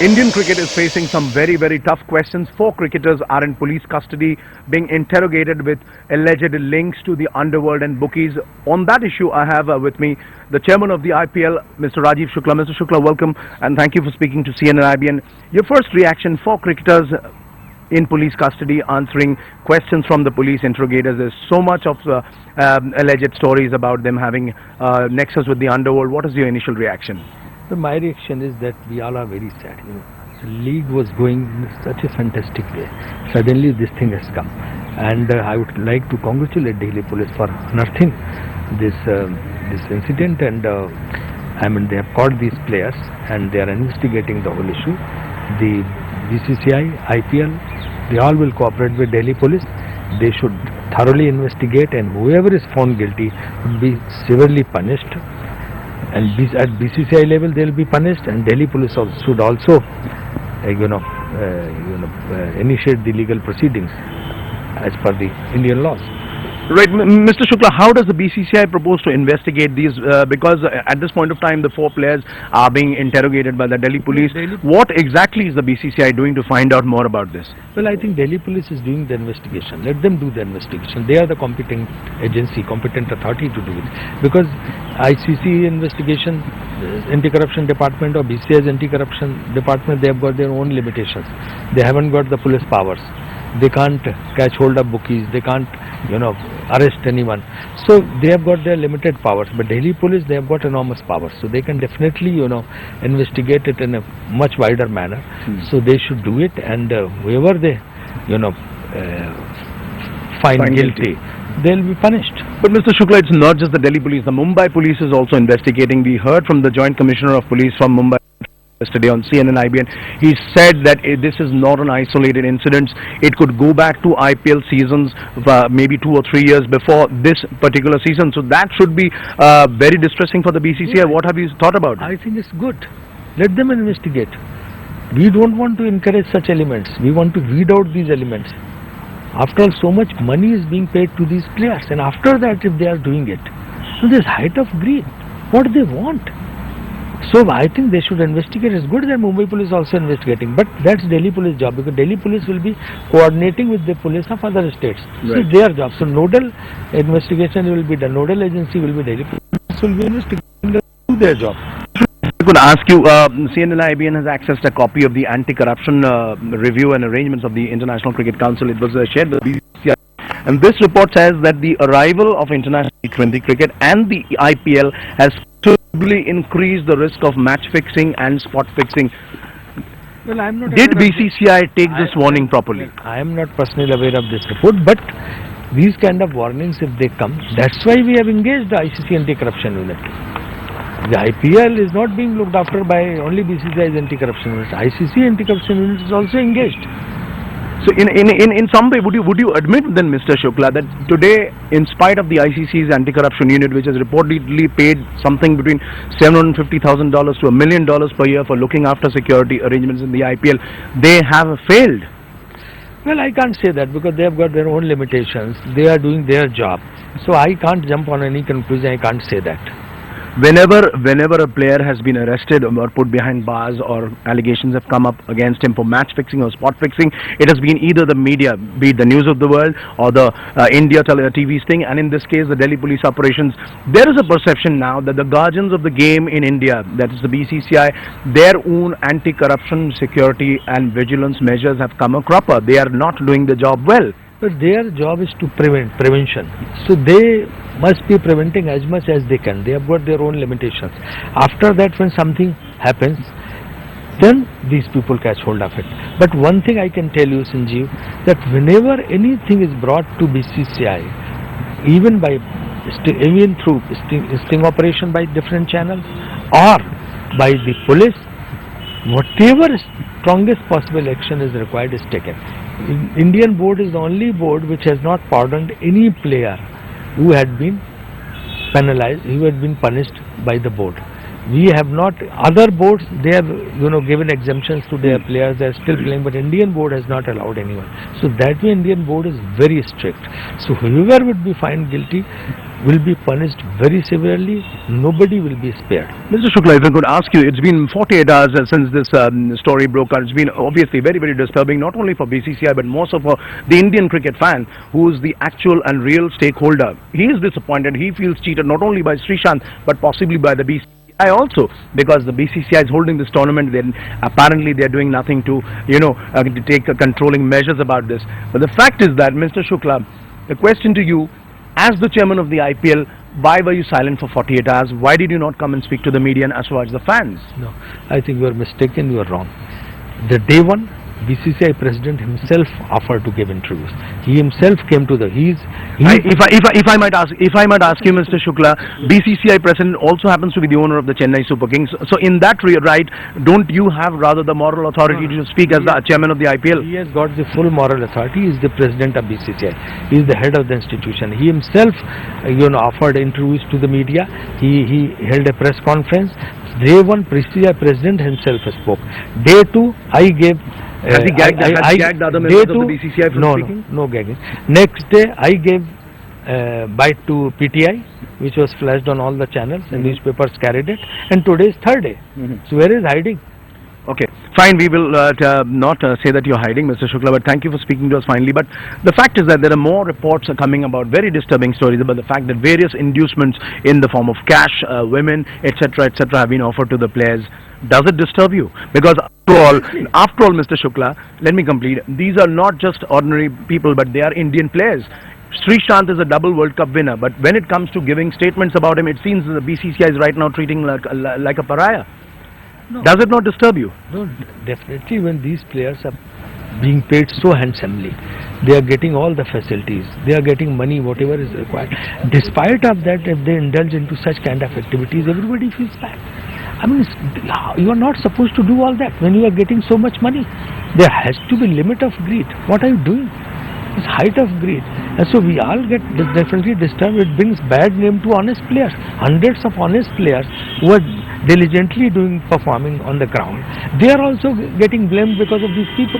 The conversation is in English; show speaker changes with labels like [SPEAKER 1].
[SPEAKER 1] Indian cricket is facing some very, very tough questions. 4 cricketers are in police custody being interrogated with alleged links to the underworld and bookies. On that issue, I have with me the chairman of the IPL, Mr. Rajiv Shukla. Mr. Shukla, welcome and thank you for speaking to CNN IBN. Your first reaction, 4 cricketers in police custody answering questions from the police interrogators. There's so much of alleged stories about them having nexus with the underworld. What is your initial reaction?
[SPEAKER 2] So my reaction is that we all are very sad. The league was going in such a fantastic way. Suddenly this thing has come, and I would like to congratulate Delhi Police for unearthing this incident. And I mean, they have caught these players and they are investigating the whole issue. The BCCI, IPL, they all will cooperate with Delhi Police. They should thoroughly investigate, and whoever is found guilty would be severely punished. And at BCCI level they will be punished, and Delhi Police should also initiate the legal proceedings as per the Indian laws.
[SPEAKER 1] Right, Mr. Shukla, how does the BCCI propose to investigate these? Because at this point of time, the 4 players are being interrogated by the Delhi Police. What exactly is the BCCI doing to find out more about this?
[SPEAKER 2] Well, I think Delhi Police is doing the investigation. Let them do the investigation. They are the competent agency, competent authority to do it. Because ICC investigation, anti-corruption department, or BCCI's anti-corruption department, they have got their own limitations. They haven't got the police powers. They can't catch hold of bookies. They can't, arrest anyone. So they have got their limited powers. But Delhi Police, they have got enormous powers. So they can definitely, investigate it in a much wider manner. So they should do it, and whoever they, find guilty, they'll be punished.
[SPEAKER 1] But Mr. Shukla, it's not just the Delhi Police. The Mumbai Police is also investigating. We heard from the Joint Commissioner of Police from Mumbai yesterday on CNN IBN. He said that this is not an isolated incident. It could go back to IPL seasons, maybe 2 or 3 years before this particular season. So that should be very distressing for the BCCI. Yeah. What have you thought about it?
[SPEAKER 2] I think it's good. Let them investigate. We don't want to encourage such elements. We want to weed out these elements. After all, so much money is being paid to these players, and after that, if they are doing it, so there's height of greed. What do they want? So I think they should investigate. It's good that Mumbai Police is also investigating, but that's Delhi Police job, because Delhi Police will be coordinating with the police of other states. Right. So it's their job. So nodal investigation will be done. Nodal agency will be Delhi Police. Will be investigating, do their job.
[SPEAKER 1] I could ask you, CNN IBN has accessed a copy of the anti-corruption review and arrangements of the International Cricket Council. It was shared with the BCCI. And this report says that the arrival of international T20 cricket and the IPL has considerably increased the risk of match fixing and spot fixing.
[SPEAKER 2] Well, I'm not.
[SPEAKER 1] Did BCCI take this warning properly?
[SPEAKER 2] I am not personally aware of this report, but these kind of warnings, if they come, that's why we have engaged the ICC anti-corruption unit. The IPL is not being looked after by only BCCI's anti-corruption unit. ICC anti-corruption unit is also engaged.
[SPEAKER 1] So in some way, would you admit then, Mr. Shukla, that today, in spite of the ICC's anti-corruption unit, which has reportedly paid something between $750,000 to $1 million per year for looking after security arrangements in the IPL, they have failed?
[SPEAKER 2] Well, I can't say that, because they have got their own limitations. They are doing their job. So I can't jump on any conclusion. I can't say that.
[SPEAKER 1] Whenever a player has been arrested or put behind bars, or allegations have come up against him for match fixing or spot fixing, it has been either the media, be it the News of the World or the India TV's thing, and in this case the Delhi Police operations. There is a perception now that the guardians of the game in India, that is the BCCI, their own anti-corruption, security and vigilance measures have come a cropper. They are not doing the job well.
[SPEAKER 2] But their job is to prevention. So they must be preventing as much as they can. They have got their own limitations. After that, when something happens, then these people catch hold of it. But one thing I can tell you, Sanjeev, that whenever anything is brought to BCCI, even through sting operation by different channels or by the police, whatever strongest possible action is required is taken. Indian board is the only board which has not pardoned any player who had been penalized, who had been punished by the board. We have not. Other boards, they have given exemptions to their players. They are still playing, but Indian board has not allowed anyone. So that way, Indian board is very strict. So whoever would be found guilty will be punished very severely. Nobody will be spared.
[SPEAKER 1] Mr. Shukla, if I could ask you, it's been 48 hours since this story broke out. It's been obviously very, very disturbing, not only for BCCI, but more so for the Indian cricket fan, who is the actual and real stakeholder. He is disappointed. He feels cheated not only by Srishant, but possibly by the BCCI also, because the BCCI is holding this tournament. Then apparently they are doing nothing to, to take controlling measures about this. But the fact is that, Mr. Shukla, the question to you, as the chairman of the IPL, why were you silent for 48 hours? Why did you not come and speak to the media and assuage the fans?
[SPEAKER 2] No, I think you are mistaken, you are wrong. The day one, BCCI president himself offered to give interviews. He himself came to the.
[SPEAKER 1] If I might ask you, Mr. Shukla, BCCI president also happens to be the owner of the Chennai Super Kings. So in that right, don't you have rather the moral authority to speak as the chairman of the IPL?
[SPEAKER 2] He has got the full moral authority. He is the president of BCCI. He is the head of the institution. He himself, offered interviews to the media. He held a press conference. Day one, BCCI president himself spoke. Day two, I gave.
[SPEAKER 1] Has he gagged the other members of the BCCI from speaking?
[SPEAKER 2] No gagging. Next day, I gave bite to PTI, which was flashed on all the channels, and newspapers carried it. And today is third day. So where is hiding?
[SPEAKER 1] Okay, fine. We will not say that you're hiding, Mr. Shukla, but thank you for speaking to us finally. But the fact is that there are more reports coming about, very disturbing stories about the fact that various inducements in the form of cash, women, etc., have been offered to the players. Does it disturb you? Because after all, Mr. Shukla, let me complete. These are not just ordinary people, but they are Indian players. Srishant is a double World Cup winner, but when it comes to giving statements about him, it seems the BCCI is right now treating like a pariah. No. Does it not disturb you?
[SPEAKER 2] No, definitely. When these players are being paid so handsomely, they are getting all the facilities, they are getting money, whatever is required. Despite of that, if they indulge into such kind of activities, everybody feels bad. I mean, you are not supposed to do all that when you are getting so much money. There has to be limit of greed. What are you doing? It's height of greed. And so we all get definitely disturbed. It brings bad name to honest players. Hundreds of honest players who are diligently performing on the ground. They are also getting blamed because of these people.